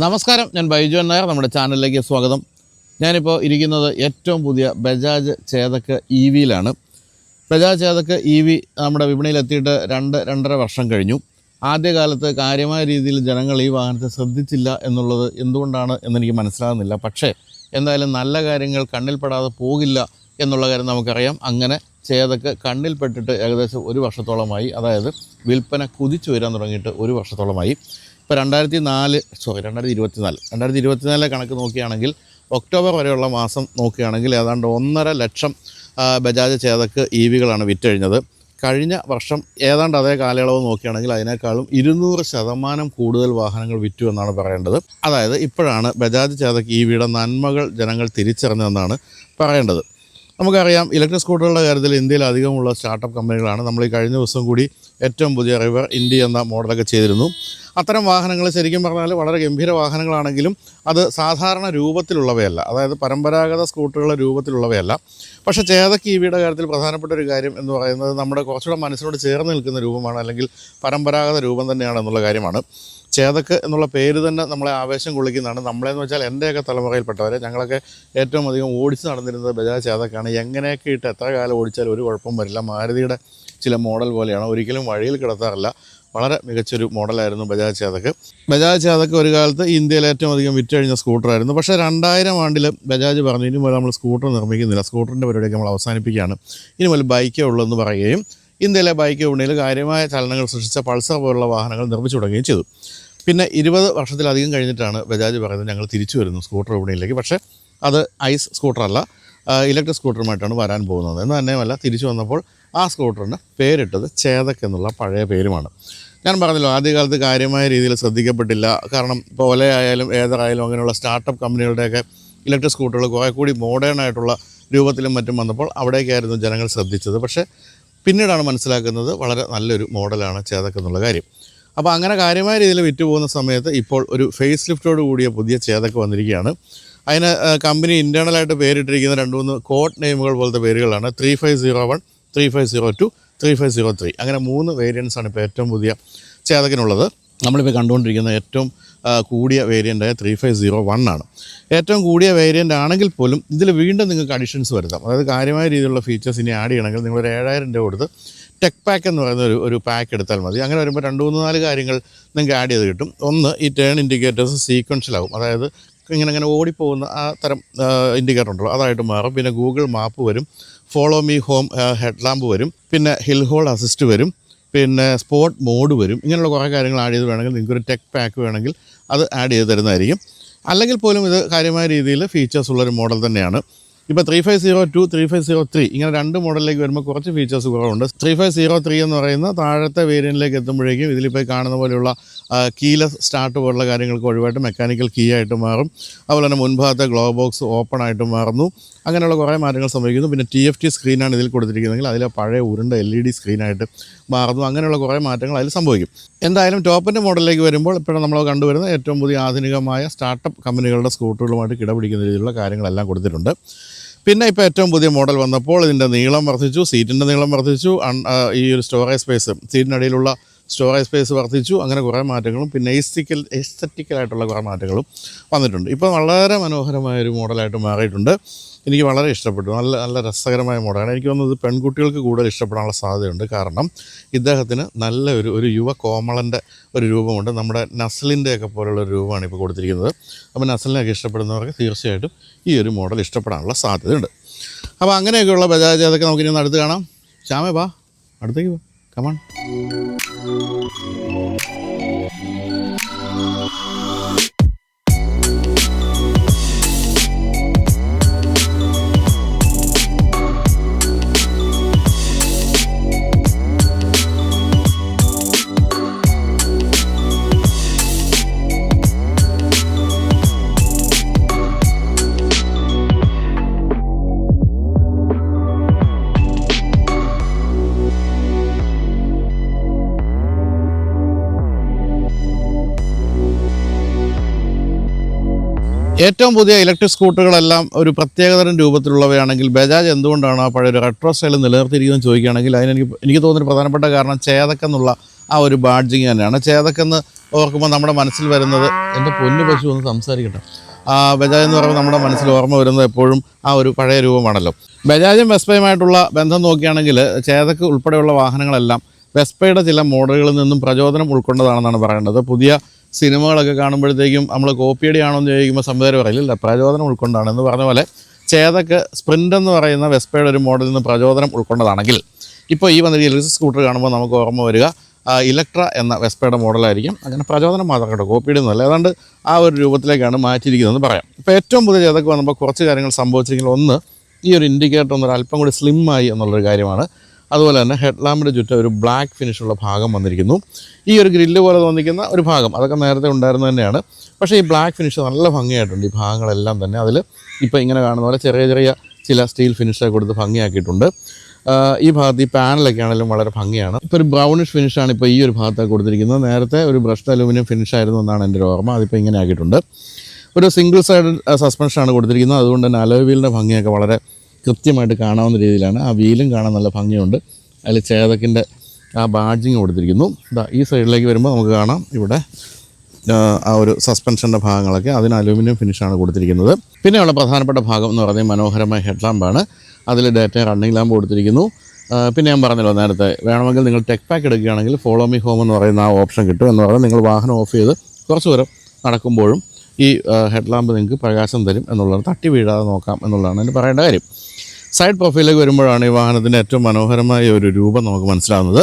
നമസ്കാരം, ഞാൻ ബൈജു നായർ. നമ്മുടെ ചാനലിലേക്ക് സ്വാഗതം. ഞാനിപ്പോൾ ഇരിക്കുന്നത് ഏറ്റവും പുതിയ ബജാജ് ചേതക്ക് EVയിലാണ്. ബജാജ് ചേതക്ക് EV നമ്മുടെ വിപണിയിലെത്തിയിട്ട് 2-2.5 വർഷം കഴിഞ്ഞു. ആദ്യകാലത്ത് കാര്യമായ രീതിയിൽ ജനങ്ങൾ ഈ വാഹനത്തെ ശ്രദ്ധിച്ചില്ല എന്നുള്ളത് എന്തുകൊണ്ടാണ് എന്നെനിക്ക് മനസ്സിലാകുന്നില്ല. പക്ഷേ എന്തായാലും നല്ല കാര്യങ്ങൾ കണ്ണിൽപ്പെടാതെ പോകില്ല എന്നുള്ള കാര്യം നമുക്കറിയാം. അങ്ങനെ ചേതക്ക് കണ്ണിൽപ്പെട്ടിട്ട് ഏകദേശം 1 വർഷത്തോളമായി. അതായത് വിൽപ്പന കുതിച്ചു വരാൻ തുടങ്ങിയിട്ട് 1 വർഷത്തോളമായി. ഇപ്പോൾ 2024 കണക്ക് നോക്കുകയാണെങ്കിൽ ഒക്ടോബർ വരെയുള്ള മാസം നോക്കുകയാണെങ്കിൽ ഏതാണ്ട് 1.5 ലക്ഷം ബജാജ് ചേതക്ക് EVകളാണ് വിറ്റഴിഞ്ഞത്. കഴിഞ്ഞ വർഷം ഏതാണ്ട് അതേ കാലയളവ് നോക്കുകയാണെങ്കിൽ അതിനേക്കാളും 200% കൂടുതൽ വാഹനങ്ങൾ വിറ്റു എന്നാണ് പറയേണ്ടത്. അതായത് ഇപ്പോഴാണ് ബജാജ് ചേതക്ക് EVയുടെ നന്മകൾ ജനങ്ങൾ തിരിച്ചറിഞ്ഞതെന്നാണ് പറയേണ്ടത്. നമുക്കറിയാം, ഇലക്ട്രിക് സ്കൂട്ടറുകളുടെ കാര്യത്തിൽ ഇന്ത്യയിൽ അധികമുള്ള സ്റ്റാർട്ടപ്പ് കമ്പനികളാണ്. നമ്മൾ ഈ കഴിഞ്ഞ ദിവസം കൂടി ഏറ്റവും പുതിയ റിവർ ഇന്ത്യ എന്ന മോഡലൊക്കെ ചെയ്തിരുന്നു. അത്തരം വാഹനങ്ങൾ ശരിക്കും പറഞ്ഞാൽ വളരെ ഗംഭീര വാഹനങ്ങളാണെങ്കിലും അത് സാധാരണ രൂപത്തിലുള്ളവയല്ല, അതായത് പരമ്പരാഗത സ്കൂട്ടറുകളുടെ രൂപത്തിലുള്ളവയല്ല. പക്ഷേ ചേതക്ക് EVയുടെ കാര്യത്തിൽ പ്രധാനപ്പെട്ട ഒരു കാര്യം എന്ന് പറയുന്നത് നമ്മുടെ കുറച്ചുകൂടെ മനസ്സിനോട് ചേർന്ന് നിൽക്കുന്ന രൂപമാണ്, അല്ലെങ്കിൽ പരമ്പരാഗത രൂപം തന്നെയാണ് എന്നുള്ള കാര്യമാണ്. ചേതക്ക് എന്നുള്ള പേര് തന്നെ നമ്മളെ ആവേശം കൊള്ളിക്കുന്നതാണ്. നമ്മളെന്ന് വെച്ചാൽ എൻ്റെയൊക്കെ തലമുറയിൽപ്പെട്ടവരെ ഞങ്ങളൊക്കെ ഏറ്റവും അധികം ഓടിച്ച് നടന്നിരുന്നത് ബജാജ് ചേതക്കാണ്. എങ്ങനെയൊക്കെ ഇട്ട് എത്ര കാലം ഓടിച്ചാലും ഒരു കുഴപ്പം വരില്ല. മാരുതിയുടെ ചില മോഡൽ പോലെയാണ്, ഒരിക്കലും വഴിയിൽ കിടത്താറില്ല. വളരെ മികച്ചൊരു മോഡലായിരുന്നു ബജാജ് ചേതക്ക്. ബജാജ് ചേതക്ക് ഒരു കാലത്ത് ഇന്ത്യയിൽ ഏറ്റവും അധികം വിറ്റഴിഞ്ഞ സ്കൂട്ടറായിരുന്നു. പക്ഷേ 2000 ആണ്ടിൽ ബജാജ് പറഞ്ഞു, ഇനി മുതൽ നമ്മൾ സ്കൂട്ടർ നിർമ്മിക്കുന്നില്ല, സ്കൂട്ടറിൻ്റെ പരിപാടിയൊക്കെ നമ്മൾ അവസാനിപ്പിക്കുകയാണ്, ഇനി മുതൽ ബൈക്കേ ഉള്ളൂ എന്ന് പറയുകയും ഇന്ത്യയിലെ ബൈക്ക് വിപണിയിൽ കാര്യമായ ചലനങ്ങൾ സൃഷ്ടിച്ച പൾസർ പോലുള്ള വാഹനങ്ങൾ നിർമ്മിച്ചു തുടങ്ങുകയും ചെയ്തു. പിന്നെ 20 വർഷത്തിലധികം കഴിഞ്ഞിട്ടാണ് ബജാജ് പറയുന്നത് ഞങ്ങൾ തിരിച്ചു വരുന്നു സ്കൂട്ടർ വിപണിയിലേക്ക്. പക്ഷേ അത് ഐസ് സ്കൂട്ടറല്ല, ഇലക്ട്രിക് സ്കൂട്ടറുമായിട്ടാണ് വരാൻ പോകുന്നത്. എന്ന് തന്നെയുമല്ല, തിരിച്ചു വന്നപ്പോൾ ആ സ്കൂട്ടറിന് പേരിട്ടത് ചേതക്ക് എന്നുള്ള പഴയ പേരുമാണ്. ഞാൻ പറഞ്ഞല്ലോ, ആദ്യകാലത്ത് കാര്യമായ രീതിയിൽ ശ്രദ്ധിക്കപ്പെട്ടില്ല. കാരണം ഇപ്പോൾ ഒല ആയാലും ഏതറായാലും അങ്ങനെയുള്ള സ്റ്റാർട്ടപ്പ് കമ്പനികളുടെയൊക്കെ ഇലക്ട്രിക് സ്കൂട്ടറുകൾ കുറേ കൂടി മോഡേൺ ആയിട്ടുള്ള രൂപത്തിലും മറ്റും വന്നപ്പോൾ അവിടേക്കായിരുന്നു ജനങ്ങൾ ശ്രദ്ധിച്ചത്. പക്ഷേ പിന്നീടാണ് മനസ്സിലാക്കുന്നത് വളരെ നല്ലൊരു മോഡലാണ് ചേതക്ക് എന്നുള്ള കാര്യം. അപ്പോൾ അങ്ങനെ കാര്യമായ രീതിയിൽ വിറ്റുപോകുന്ന സമയത്ത് ഇപ്പോൾ ഒരു ഫേസ് ലിഫ്റ്റോട് കൂടിയ പുതിയ ചേതക്ക് വന്നിരിക്കുകയാണ്. അതിന് കമ്പനി ഇൻറ്റേർണലായിട്ട് പേരിട്ടിരിക്കുന്ന 2-3 കോഡ് നെയിമുകൾ പോലത്തെ പേരുകളാണ്. 3501, 3502, 3503. അങ്ങനെ 3 വേരിയൻസാണ് ഇപ്പോൾ ഏറ്റവും പുതിയ ചേതക്കിനുള്ളത്. നമ്മളിപ്പോൾ കണ്ടുകൊണ്ടിരിക്കുന്ന ഏറ്റവും കൂടിയ വേരിയൻ്റായ 3501 ആണ്. ഏറ്റവും കൂടിയ വേരിയൻ്റ് ആണെങ്കിൽ പോലും ഇതിൽ വീണ്ടും നിങ്ങൾക്ക് അഡീഷൻസ് വരുത്താം. അതായത് കാര്യമായ രീതിയിലുള്ള ഫീച്ചേഴ്സ് ഇനി ആഡ് ചെയ്യണമെങ്കിൽ നിങ്ങളൊരു 7000 രൂപ കൊടുത്ത് ടെക് പാക്ക് എന്ന് പറയുന്ന ഒരു പാക്ക് എടുത്താൽ മതി. അങ്ങനെ വരുമ്പോൾ 2-3-4 കാര്യങ്ങൾ നിങ്ങൾക്ക് ആഡ് ചെയ്ത് കിട്ടും. ഒന്ന്, ഈ ടേൺ ഇൻഡിക്കേറ്റേഴ്സ് സീക്വൻഷ്യലാവും, അതായത് ഇങ്ങനെ ഓടിപ്പോകുന്ന ആ തരം ഇൻഡിക്കേറ്റർ ഉണ്ടല്ലോ അതായിട്ട് മാറും. പിന്നെ ഗൂഗിൾ മാപ്പ് വരും, follow me home head lamp വരും, പിന്നെ ഹിൽ ഹോൾഡ് അസിസ്റ്റ് വരും, പിന്നെ സ്പോർട്ട് മോഡ് വരും. ഇങ്ങനെയുള്ള കുറേ കാര്യങ്ങൾ ആഡ് ചെയ്ത് വേണമെങ്കിൽ നിങ്ങൾക്കൊരു ടെക് പാക്ക് വേണമെങ്കിൽ അത് ആഡ് ചെയ്ത് തരുന്നതായിരിക്കും. അല്ലെങ്കിൽ പോലും ഇത് കാര്യമായ രീതിയിൽ ഫീച്ചേഴ്സ് ഉള്ളൊരു മോഡൽ തന്നെയാണ്. ഇപ്പോൾ 3502, 3503 ഇങ്ങനെ 2 മോഡലിലേക്ക് വരുമ്പോൾ കുറച്ച് ഫീച്ചേഴ്സ് കുറവുണ്ട്. 3503 എന്ന് പറയുന്ന താഴത്തെ വേരിയൻറ്റിലേക്ക് എത്തുമ്പോഴേക്കും ഇതിലിപ്പോൾ കാണുന്ന പോലെയുള്ള കീലെസ് സ്റ്റാർട്ട് പോലുള്ള കാര്യങ്ങൾക്ക് ഒഴിവായിട്ട് മെക്കാനിക്കൽ കീ ആയിട്ട് മാറും. അതുപോലെ തന്നെ മുൻഭാഗത്തെ ഗ്ലോ ബോക്സ് ഓപ്പൺ ആയിട്ട് മാറുന്നു. അങ്ങനെയുള്ള കുറേ മാറ്റങ്ങൾ സംഭവിക്കുന്നു. പിന്നെ TFT സ്ക്രീനാണ് ഇതിൽ കൊടുത്തിരിക്കുന്നതെങ്കിൽ അതിലെ പഴയ ഉരുണ്ട LED സ്ക്രീനായിട്ട് മാറുന്നു. അങ്ങനെയുള്ള കുറേ മാറ്റങ്ങൾ അതിൽ സംഭവിക്കും. എന്തായാലും ടോപ്പിൻ്റെ മോഡലിലേക്ക് വരുമ്പോൾ ഇപ്പോഴും നമ്മൾ കണ്ടുവരുന്ന ഏറ്റവും പുതിയ ആധുനികമായ സ്റ്റാർട്ടപ്പ് കമ്പനികളുടെ സ്കൂട്ടറുകളുമായിട്ട് കിടപിടിക്കുന്ന രീതിയിലുള്ള കാര്യങ്ങളെല്ലാം കൊടുത്തിട്ടുണ്ട്. പിന്നെ ഇപ്പോൾ ഏറ്റവും പുതിയ മോഡൽ വന്നപ്പോൾ ഇതിൻ്റെ നീളം വർദ്ധിച്ചു, സീറ്റിൻ്റെ നീളം വർദ്ധിച്ചു, ഈ ഒരു സ്റ്റോറേജ് സ്പേസ്, സീറ്റിനടിയിലുള്ള സ്റ്റോറേജ് സ്പേസ് വർദ്ധിച്ചു. അങ്ങനെ കുറേ മാറ്റങ്ങളും പിന്നെ എസ്തറ്റിക്കലായിട്ടുള്ള കുറേ മാറ്റങ്ങളും വന്നിട്ടുണ്ട്. ഇപ്പോൾ വളരെ മനോഹരമായൊരു മോഡലായിട്ട് മാറിയിട്ടുണ്ട്. എനിക്ക് വളരെ ഇഷ്ടപ്പെട്ടു. നല്ല രസകരമായ മോഡലാണ്. എനിക്ക് തോന്നുന്നത് പെൺകുട്ടികൾക്ക് കൂടുതൽ ഇഷ്ടപ്പെടാനുള്ള സാധ്യതയുണ്ട്. കാരണം ഇദ്ദേഹത്തിന് നല്ല ഒരു യുവ കോമളൻ്റെ ഒരു രൂപമുണ്ട്. നമ്മുടെ നസ്ലിൻ്റെയൊക്കെ പോലുള്ള ഒരു രൂപമാണ് ഇപ്പോൾ കൊടുത്തിരിക്കുന്നത്. അപ്പോൾ നസ്ലിനെയൊക്കെ ഇഷ്ടപ്പെടുന്നവർക്ക് തീർച്ചയായിട്ടും ഈ ഒരു മോഡൽ ഇഷ്ടപ്പെടാനുള്ള സാധ്യതയുണ്ട്. അപ്പോൾ അങ്ങനെയൊക്കെയുള്ള ബജാജ് അതൊക്കെ നമുക്കിനി ഒന്ന് അടുത്ത് കാണാം. ശ്യാമേ വാ, അടുത്തേക്ക് വാ, കമാൺ. ഏറ്റവും പുതിയ ഇലക്ട്രിക് സ്കൂട്ടറുകളെല്ലാം ഒരു പ്രത്യേകതരം രൂപത്തിലുള്ളവയാണെങ്കിൽ ബജാജ് എന്തുകൊണ്ടാണ് ആ പഴയ ഒരു റെട്രോ സ്റ്റൈൽ നിലനിർത്തിയിരിക്കുന്നതെന്ന് ചോദിക്കുകയാണെങ്കിൽ എനിക്ക് തോന്നുന്ന പ്രധാനപ്പെട്ട കാരണം ചേതക്ക് എന്നുള്ള ആ ഒരു ബാഡ്ജിങ് തന്നെയാണ്. ചേതക്കെന്ന് ഓർക്കുമ്പോൾ നമ്മുടെ മനസ്സിൽ വരുന്നത്, എൻ്റെ പൊന്നു പശു ഒന്ന് സംസാരിക്കട്ടെ, ബജാജ് എന്ന് പറയുമ്പോൾ നമ്മുടെ മനസ്സിൽ ഓർമ്മ വരുന്നത് എപ്പോഴും ആ ഒരു പഴയ രൂപമാണല്ലോ. ബജാജും വെസ്പയുമായിട്ടുള്ള ബന്ധം നോക്കുകയാണെങ്കിൽ ചേതക്ക് ഉൾപ്പെടെയുള്ള വാഹനങ്ങളെല്ലാം വെസ്പയുടെ ചില മോഡലുകളിൽ നിന്നും പ്രചോദനം ഉൾക്കൊണ്ടതാണെന്നാണ് പറയേണ്ടത്. പുതിയ സിനിമകളൊക്കെ കാണുമ്പോഴത്തേക്കും നമ്മൾ കോപ്പിയടിയാണോ എന്ന് ചോദിക്കുമ്പോൾ സംവിധായകർ പറയില്ല, പ്രചോദനം ഉൾക്കൊണ്ടാണ് എന്ന് പറഞ്ഞ പോലെ ചേതക്ക് സ്പ്രിൻ്റ് എന്ന് പറയുന്ന വെസ്പയുടെ ഒരു മോഡലിൽ നിന്ന് പ്രചോദനം ഉൾക്കൊണ്ടതാണെങ്കിൽ ഇപ്പോൾ ഈ വന്ന ഇലക്ട്രിക് സ്കൂട്ടർ കാണുമ്പോൾ നമുക്ക് ഓർമ്മ വരിക ഇലക്ട്ര എന്ന വെസ്പയുടെ മോഡലായിരിക്കും. അങ്ങനെ പ്രചോദനം മാത്രം കേട്ടോ, കോപ്പിയിടുന്നതല്ല. ഏതാണ്ട് ആ ഒരു രൂപത്തിലേക്കാണ് മാറ്റിയിരിക്കുന്നതെന്ന് പറയാം. ഇപ്പോൾ ഏറ്റവും പുതിയ ചേതക്ക് വന്നപ്പോൾ കുറച്ച് കാര്യങ്ങൾ സംഭവിച്ചിരിക്കുന്നത്, ഒന്ന് ഈ ഒരു ഇൻഡിക്കേറ്റർ ഒന്നൊരു അല്പം കൂടി സ്ലിമ്മായി എന്നുള്ളൊരു കാര്യമാണ്. അതുപോലെ തന്നെ ഹെഡ് ലാമ്പിൻ്റെ ചുറ്റും ഒരു ബ്ലാക്ക് ഫിനിഷുള്ള ഭാഗം വന്നിരിക്കുന്നു. ഈ ഒരു ഗ്രില്ല് പോലെ തോന്നിക്കുന്ന ഒരു ഭാഗം അതൊക്കെ നേരത്തെ ഉണ്ടായിരുന്നു തന്നെയാണ്. പക്ഷേ ഈ ബ്ലാക്ക് ഫിനിഷ് നല്ല ഭംഗിയായിട്ടുണ്ട്. ഈ ഭാഗങ്ങളെല്ലാം തന്നെ അതിൽ ഇപ്പോൾ ഇങ്ങനെ കാണുന്ന പോലെ ചെറിയ ചെറിയ ചില സ്റ്റീൽ ഫിനിഷൊക്കെ കൊടുത്ത് ഭംഗിയാക്കിയിട്ടുണ്ട്. ഈ ഭാഗത്ത് ഈ പാനലൊക്കെ ആണെങ്കിലും വളരെ ഭംഗിയാണ്. ഇപ്പോൾ ഒരു ബ്രൗണിഷ് ഫിനിഷാണ് ഇപ്പോൾ ഈ ഒരു ഭാഗത്തൊക്കെ കൊടുത്തിരിക്കുന്നത്. നേരത്തെ ഒരു ബ്രഷ്ഡ് അലൂമിനിയം ഫിനിഷായിരുന്നു എന്നാണ് എൻ്റെ ഒരു ഓർമ്മ. അതിപ്പോൾ ഇങ്ങനെ ആക്കിയിട്ടുണ്ട്. ഒരു സിംഗിൾ സൈഡ് സസ്പെൻഷനാണ് കൊടുത്തിരിക്കുന്നത്. അതുകൊണ്ട് തന്നെ അലോയ് വീലിൻ്റെ ഭംഗിയൊക്കെ വളരെ കൃത്യമായിട്ട് കാണാവുന്ന രീതിയിലാണ്. ആ വീലും കാണാൻ നല്ല ഭംഗിയുണ്ട്. അതിൽ ചേതക്കിൻ്റെ ആ ബാഡ്ജിങ് കൊടുത്തിരിക്കുന്നു. ഈ സൈഡിലേക്ക് വരുമ്പോൾ നമുക്ക് കാണാം ഇവിടെ ആ ഒരു സസ്പെൻഷൻ്റെ ഭാഗങ്ങളൊക്കെ അതിന് അലൂമിനിയം ഫിനിഷാണ് കൊടുത്തിരിക്കുന്നത്. പിന്നെയുള്ള പ്രധാനപ്പെട്ട ഭാഗം എന്ന് പറയുന്നത് മനോഹരമായ ഹെഡ് ലാമ്പാണ്. അതിൽ ഡേറ്റ റണ്ണിങ് ലാമ്പ് കൊടുത്തിരിക്കുന്നു. പിന്നെ ഞാൻ പറഞ്ഞല്ലോ നേരത്തെ, വേണമെങ്കിൽ നിങ്ങൾ ടെക് പാക്ക് എടുക്കുകയാണെങ്കിൽ ഫോളോ മീ ഹോം എന്ന് പറയുന്ന ആ ഓപ്ഷൻ കിട്ടും. എന്ന് പറഞ്ഞാൽ നിങ്ങൾ വാഹനം ഓഫ് ചെയ്ത് കുറച്ച് ദൂരം നടക്കുമ്പോഴും ഈ ഹെഡ് ലാമ്പ് നിങ്ങൾക്ക് പ്രകാശം തരും എന്നുള്ളത്, തട്ടി വീഴാതെ നോക്കാം എന്നുള്ളതാണ് അതിന് പറയേണ്ട കാര്യം. സൈഡ് പ്രൊഫൈലിലേക്ക് വരുമ്പോഴാണ് ഈ വാഹനത്തിൻ്റെ ഏറ്റവും മനോഹരമായ ഒരു രൂപം നമുക്ക് മനസ്സിലാവുന്നത്.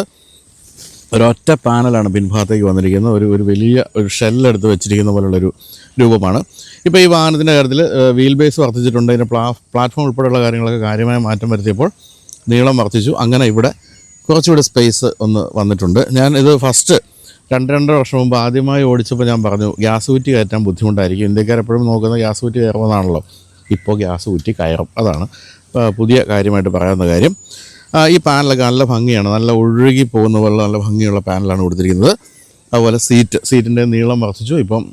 ഒരൊറ്റ പാനലാണ് പിൻഭാഗത്തേക്ക് വന്നിരിക്കുന്നത്. ഒരു വലിയ ഒരു ഷെല്ലെടുത്ത് വെച്ചിരിക്കുന്ന പോലുള്ളൊരു രൂപമാണ്. ഇപ്പോൾ ഈ വാഹനത്തിൻ്റെ കാര്യത്തിൽ വീൽ ബേസ് വർദ്ധിച്ചിട്ടുണ്ട്. ഇതിൻ്റെ പ്ലാറ്റ്ഫോം ഉൾപ്പെടെയുള്ള കാര്യങ്ങളൊക്കെ കാര്യമായ മാറ്റം വരുത്തിയപ്പോൾ നീളം വർദ്ധിച്ചു. അങ്ങനെ ഇവിടെ കുറച്ചുകൂടി സ്പേസ് ഒന്ന് വന്നിട്ടുണ്ട്. ഞാൻ ഇത് ഫസ്റ്റ് 2-2.5 വർഷം മുമ്പ് ആദ്യമായി ഓടിച്ചപ്പോൾ ഞാൻ പറഞ്ഞു ഗ്യാസ് കുറ്റി കയറ്റാൻ ബുദ്ധിമുട്ടായിരിക്കും. ഇന്ത്യക്കാരെപ്പോഴും നോക്കുന്ന ഗ്യാസ് കുറ്റി കയറുന്നതാണല്ലോ. ഇപ്പോൾ ഗ്യാസ് കുറ്റി കയറും. അതാണ് പുതിയ കാര്യമായിട്ട് പറയാവുന്ന കാര്യം. ഈ പാനലൊക്കെ നല്ല ഭംഗിയാണ്. നല്ല ഒഴുകി പോകുന്ന പോലെ നല്ല ഭംഗിയുള്ള പാനലാണ് കൊടുത്തിരിക്കുന്നത്. അതുപോലെ സീറ്റിൻ്റെ നീളം വർദ്ധിച്ചു. ഇപ്പം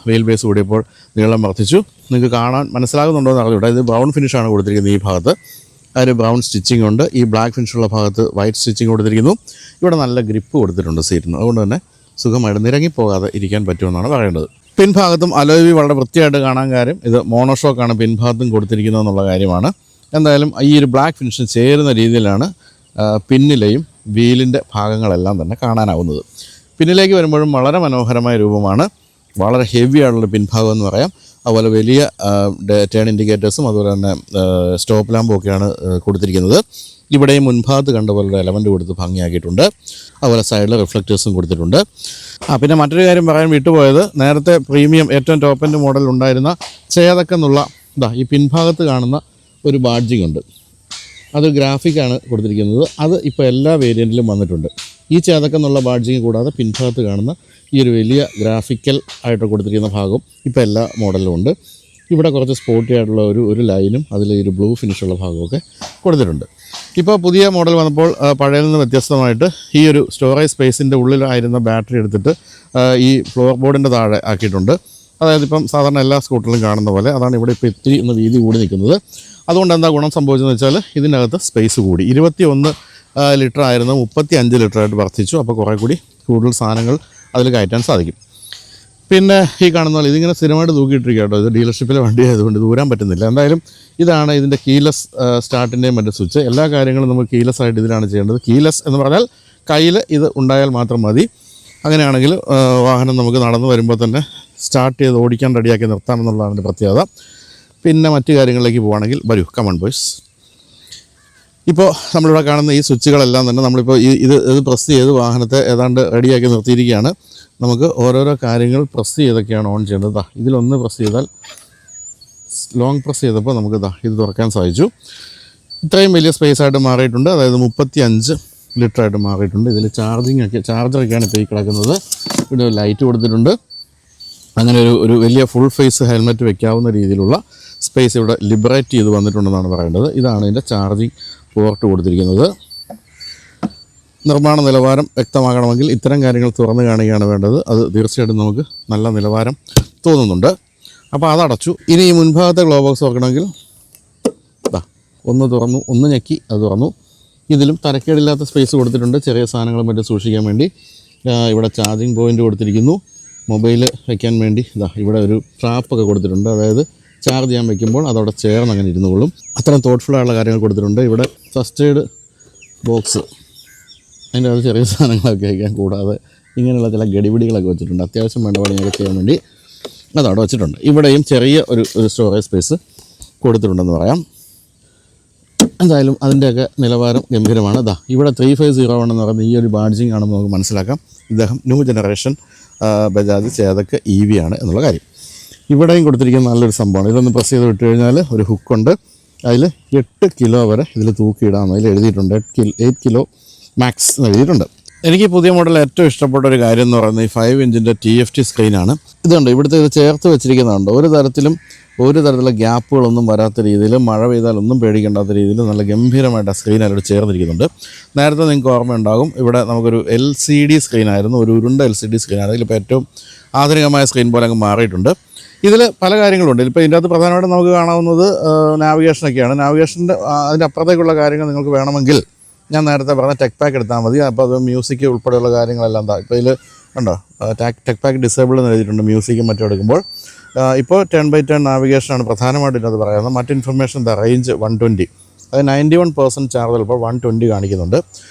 വീൽ ബേസ് കൂടിയപ്പോൾ നീളം വർദ്ധിച്ചു. നിങ്ങൾക്ക് കാണാൻ മനസ്സിലാകുന്നുണ്ടോ എന്ന് അറിഞ്ഞൂടെ. ഇത് ബ്രൗൺ ഫിനിഷാണ് കൊടുത്തിരിക്കുന്നത്. ഈ ഭാഗത്ത് അതിന് ബ്രൗൺ സ്റ്റിച്ചിങ് ഉണ്ട്. ഈ ബ്ലാക്ക് ഫിനിഷുള്ള ഭാഗത്ത് വൈറ്റ് സ്റ്റിച്ചിങ് കൊടുത്തിരിക്കുന്നു. ഇവിടെ നല്ല ഗ്രിപ്പ് കൊടുത്തിട്ടുണ്ട് സീറ്റിന്. അതുകൊണ്ട് തന്നെ സുഖമായിട്ട് നിരങ്ങിപ്പോകാതെ ഇരിക്കാൻ പറ്റുമെന്നാണ് പറയേണ്ടത്. പിൻഭാഗത്തും അലോയ് വീൽ വളരെ വൃത്തിയായിട്ട് കാണാൻ കാര്യം ഇത് മോണോഷോക്കാണ് പിൻഭാഗത്തും കൊടുത്തിരിക്കുന്നത് എന്നുള്ള കാര്യമാണ്. എന്തായാലും ഈ ഒരു ബ്ലാക്ക് ഫിനിഷിന് ചേരുന്ന രീതിയിലാണ് പിന്നിലെയും വീലിൻ്റെ ഭാഗങ്ങളെല്ലാം തന്നെ കാണാനാവുന്നത്. പിന്നിലേക്ക് വരുമ്പോഴും വളരെ മനോഹരമായ രൂപമാണ്. വളരെ ഹെവി ആയിട്ടുള്ള പിൻഭാഗം എന്ന് പറയാം. അതുപോലെ വലിയ ടേൺ ഇൻഡിക്കേറ്റേഴ്സും അതുപോലെ തന്നെ സ്റ്റോപ്പ് ലാമ്പും ഒക്കെയാണ് കൊടുത്തിരിക്കുന്നത്. ഇവിടെയും മുൻഭാഗത്ത് കണ്ട പോലുള്ള എലമെൻറ്റ് കൊടുത്ത് ഭംഗിയാക്കിയിട്ടുണ്ട്. അതുപോലെ സൈഡിൽ റിഫ്ലക്റ്റേഴ്സും കൊടുത്തിട്ടുണ്ട്. പിന്നെ മറ്റൊരു കാര്യം പറയാൻ വിട്ടുപോയത്, നേരത്തെ പ്രീമിയം ഏറ്റവും ടോപ്പ് എൻഡ് മോഡൽ ഉണ്ടായിരുന്ന ചേതക്കെന്നുള്ള ഈ പിൻഭാഗത്ത് കാണുന്ന ഒരു ബാഡ്ജിങ് ഉണ്ട്. അത് ഗ്രാഫിക്കാണ് കൊടുത്തിരിക്കുന്നത്. അത് ഇപ്പോൾ എല്ലാ വേരിയൻറ്റിലും വന്നിട്ടുണ്ട്. ഈ ചേതക്കെന്നുള്ള ബാഡ്ജിങ് കൂടാതെ പിൻഭാഗത്ത് കാണുന്ന ഈ ഒരു വലിയ ഗ്രാഫിക്കൽ ആയിട്ട് കൊടുത്തിരിക്കുന്ന ഭാഗം ഇപ്പോൾ എല്ലാ മോഡലിലും ഉണ്ട്. ഇവിടെ കുറച്ച് സ്പോർട്ടി ആയിട്ടുള്ള ഒരു ലൈനും അതിൽ ഒരു ബ്ലൂ ഫിനിഷുള്ള ഭാഗമൊക്കെ കൊടുത്തിട്ടുണ്ട്. ഇപ്പോൾ പുതിയ മോഡൽ വന്നപ്പോൾ പഴയതിൽ നിന്ന് വ്യത്യസ്തമായിട്ട് ഈ ഒരു സ്റ്റോറേജ് സ്പേസിൻ്റെ ഉള്ളിലായിരുന്ന ബാറ്ററി എടുത്തിട്ട് ഈ ഫ്ലോർ ബോർഡിൻ്റെ താഴെ ആക്കിയിട്ടുണ്ട്. അതായത് ഇപ്പം സാധാരണ എല്ലാ സ്കൂട്ടറിലും കാണുന്ന പോലെ. അതാണ് ഇവിടെ ഇപ്പോൾ ഇത്തിരി ഒന്ന് വീതി കൂടി നിൽക്കുന്നത്. അതുകൊണ്ട് എന്താ ഗുണം സംഭവിച്ചതെന്ന് വെച്ചാൽ ഇതിനകത്ത് സ്പേസ് കൂടി. 21 ലിറ്റർ ആയിരുന്നു 35 ലിറ്ററായിട്ട് വർദ്ധിച്ചു. അപ്പോൾ കുറേ കൂടി കൂടുതൽ സാധനങ്ങൾ അതിൽ കയറ്റാൻ സാധിക്കും. പിന്നെ ഈ കാണുന്ന പോലെ ഇതിങ്ങനെ സ്ഥിരമായിട്ട് തൂക്കിയിട്ടിരിക്കുക കേട്ടോ. ഇത് ഡീലർഷിപ്പിലെ വണ്ടി ആയതുകൊണ്ട് ദൂരാൻ പറ്റുന്നില്ല. എന്തായാലും ഇതാണ് ഇതിൻ്റെ കീലെസ് സ്റ്റാർട്ടിൻ്റെയും മറ്റു സ്വിച്ച്. എല്ലാ കാര്യങ്ങളും നമ്മൾ കീലെസ് ആയിട്ട് ഇതിലാണ് ചെയ്യേണ്ടത്. കീലെസ് എന്ന് പറഞ്ഞാൽ കയ്യിൽ ഇത് ഉണ്ടായാൽ മാത്രം മതി. അങ്ങനെയാണെങ്കിൽ വാഹനം നമുക്ക് നടന്നു വരുമ്പോൾ തന്നെ സ്റ്റാർട്ട് ചെയ്ത് ഓടിക്കാൻ റെഡിയാക്കി നിർത്താമെന്നുള്ളതാണ് ഇതിൻ്റെ പ്രത്യേകത. പിന്നെ മറ്റു കാര്യങ്ങളിലേക്ക് പോവുകയാണെങ്കിൽ വരൂ, കമൺ ബോയ്സ്. ഇപ്പോൾ നമ്മളിവിടെ കാണുന്ന ഈ സ്വിച്ചുകളെല്ലാം തന്നെ നമ്മളിപ്പോൾ ഇത് പ്രസ് ചെയ്ത് വാഹനത്തെ ഏതാണ്ട് റെഡിയാക്കി നിർത്തിയിരിക്കുകയാണ്. നമുക്ക് ഓരോരോ കാര്യങ്ങൾ പ്രസ് ചെയ്തൊക്കെയാണ് ഓൺ ചെയ്യേണ്ടത്. ഇതിലൊന്ന് പ്രസ് ചെയ്താൽ, ലോങ് പ്രസ് ചെയ്തപ്പോൾ നമുക്ക് ഇത് തുറക്കാൻ സാധിച്ചു. ഇത്രയും വലിയ സ്പേസ് ആയിട്ട് മാറിയിട്ടുണ്ട്. അതായത് 35 ലിറ്ററായിട്ട് മാറിയിട്ടുണ്ട്. ഇതിൽ ചാർജറൊക്കെയാണ് ഇപ്പോൾ ഈ കിടക്കുന്നത്. ഇവിടെ ലൈറ്റ് കൊടുത്തിട്ടുണ്ട്. അങ്ങനെ ഒരു വലിയ ഫുൾ ഫേസ് ഹെൽമെറ്റ് വെക്കാവുന്ന രീതിയിലുള്ള സ്പേസ് ഇവിടെ ലിബറേറ്റ് ചെയ്ത് വന്നിട്ടുണ്ടെന്നാണ് പറയേണ്ടത്. ഇതാണ് ഇതിൻ്റെ ചാർജിങ് പോർട്ട് കൊടുത്തിരിക്കുന്നത്. നിർമ്മാണ നിലവാരം വ്യക്തമാകണമെങ്കിൽ ഇത്തരം കാര്യങ്ങൾ തുറന്നു കാണുകയാണ് വേണ്ടത്. അത് തീർച്ചയായിട്ടും നമുക്ക് നല്ല നിലവാരം തോന്നുന്നുണ്ട്. അപ്പോൾ അതടച്ചു. ഇനി ഈ മുൻഭാഗത്തെ ഗ്ലോ ബോക്സ് നോക്കണമെങ്കിൽ ഒന്ന് തുറന്നു, ഒന്ന് ഞെക്കി അത് തുറന്നു. ഇതിലും തരക്കേടില്ലാത്ത സ്പേസ് കൊടുത്തിട്ടുണ്ട് ചെറിയ സാധനങ്ങളും മറ്റും സൂക്ഷിക്കാൻ വേണ്ടി. ഇവിടെ ചാർജിങ് പോയിൻ്റ് കൊടുത്തിരിക്കുന്നു. മൊബൈൽ വയ്ക്കാൻ വേണ്ടി ഇവിടെ ഒരു ട്രാപ്പൊക്കെ കൊടുത്തിട്ടുണ്ട്. അതായത് ചാർജ് ചെയ്യാൻ വയ്ക്കുമ്പോൾ അതവിടെ ചേർന്ന് അങ്ങനെ ഇരുന്നുകൊള്ളും. അത്രയും തോട്ട്ഫുള്ളായുള്ള കാര്യങ്ങൾ കൊടുത്തിട്ടുണ്ട്. ഇവിടെ ഫസ്റ്റ് എയ്ഡ് ബോക്സ്, അതിൻ്റെ അത് ചെറിയ സാധനങ്ങളൊക്കെ വയ്ക്കാൻ, കൂടാതെ ഇങ്ങനെയുള്ള ചില ഗടിപിടികളൊക്കെ വെച്ചിട്ടുണ്ട്. അത്യാവശ്യം വേണ്ട പണിയൊക്കെ ചെയ്യാൻ വേണ്ടി അതവിടെ വെച്ചിട്ടുണ്ട്. ഇവിടെയും ചെറിയ ഒരു സ്റ്റോറേജ് സ്പേസ് കൊടുത്തിട്ടുണ്ടെന്ന് പറയാം. എന്തായാലും അതിൻ്റെയൊക്കെ നിലവാരം ഗംഭീരമാണ്. ഇവിടെ 3501 എന്ന് പറയുന്ന ഈ ഒരു ബാഡ്ജിങ് ആണെന്ന് നമുക്ക് മനസ്സിലാക്കാം. ഇദ്ദേഹം new generation Bajaj Chetak EV ആണ് എന്നുള്ള കാര്യം. ഇവിടെയും കൊടുത്തിരിക്കുന്ന നല്ലൊരു സംഭവമാണ്. ഇതൊന്ന് പ്രസ് ചെയ്ത് വിട്ട് കഴിഞ്ഞാൽ ഒരു ഹുക്കുണ്ട്. അതിൽ 8 കിലോ വരെ ഇതിൽ തൂക്കിയിടാമെന്ന് അതിൽ എഴുതിയിട്ടുണ്ട്. 8 കിലോ മാക്സ് എന്ന് എഴുതിയിട്ടുണ്ട്. എനിക്ക് പുതിയ മോഡൽ ഏറ്റവും ഇഷ്ടപ്പെട്ട ഒരു കാര്യം എന്ന് പറയുന്നത് ഈ 5 ഇഞ്ചിൻ്റെ TFT സ്ക്രീനാണ്. ഇതുണ്ട്, ഇവിടുത്തെ ഇത് ചേർത്ത് വെച്ചിരിക്കുന്നുണ്ട്. ഒരു തരത്തിലുള്ള ഗ്യാപ്പുകളൊന്നും വരാത്ത രീതിയിൽ, മഴ പെയ്താലൊന്നും പേടിക്കേണ്ടാത്ത രീതിയിൽ നല്ല ഗംഭീരമായിട്ട് ആ സ്ക്രീൻ അതിലൂടെ ചേർന്നിരിക്കുന്നുണ്ട്. നേരത്തെ നിങ്ങൾക്ക് ഓർമ്മയുണ്ടാകും, ഇവിടെ നമുക്കൊരു LCD സ്ക്രീനായിരുന്നു, ഒരു ഉരുണ്ട LCD സ്ക്രീനായിരുന്നു. ഇതിലിപ്പോൾ ഏറ്റവും ആധുനികമായ സ്ക്രീൻ പോലെ അങ്ങ് മാറിയിട്ടുണ്ട്. ഇതിൽ പല കാര്യങ്ങളുണ്ട്. ഇപ്പോൾ ഇതിൻ്റെ അകത്ത് പ്രധാനമായിട്ടും നമുക്ക് കാണാവുന്നത് നാവിഗേഷനൊക്കെയാണ്. നാവിഗേഷൻ്റെ അതിൻ്റെ അപ്പുറത്തേക്കുള്ള കാര്യങ്ങൾ നിങ്ങൾക്ക് വേണമെങ്കിൽ ഞാൻ നേരത്തെ പറഞ്ഞ ടെക് പാക്ക് എടുത്താൽ മതി. അപ്പോൾ അത് മ്യൂസിക് ഉൾപ്പെടെയുള്ള കാര്യങ്ങളെല്ലാം ഇപ്പോൾ ഇതിൽ ഉണ്ടോ, ടെക് പാക്ക് ഡിസേബിൾ എന്ന് എഴുതിയിട്ടുണ്ട്. മ്യൂസിക്കും മറ്റും എടുക്കുമ്പോൾ ഇപ്പോൾ 10/10 നാവിഗേഷനാണ് പ്രധാനമായിട്ടും ഇതിനകത്ത് പറയുന്നത്. മറ്റ് ഇൻഫർമേഷൻ റേഞ്ച് 120, അത് 91% ചാർജ് ഇപ്പോൾ 120 കാണിക്കുന്നുണ്ട്.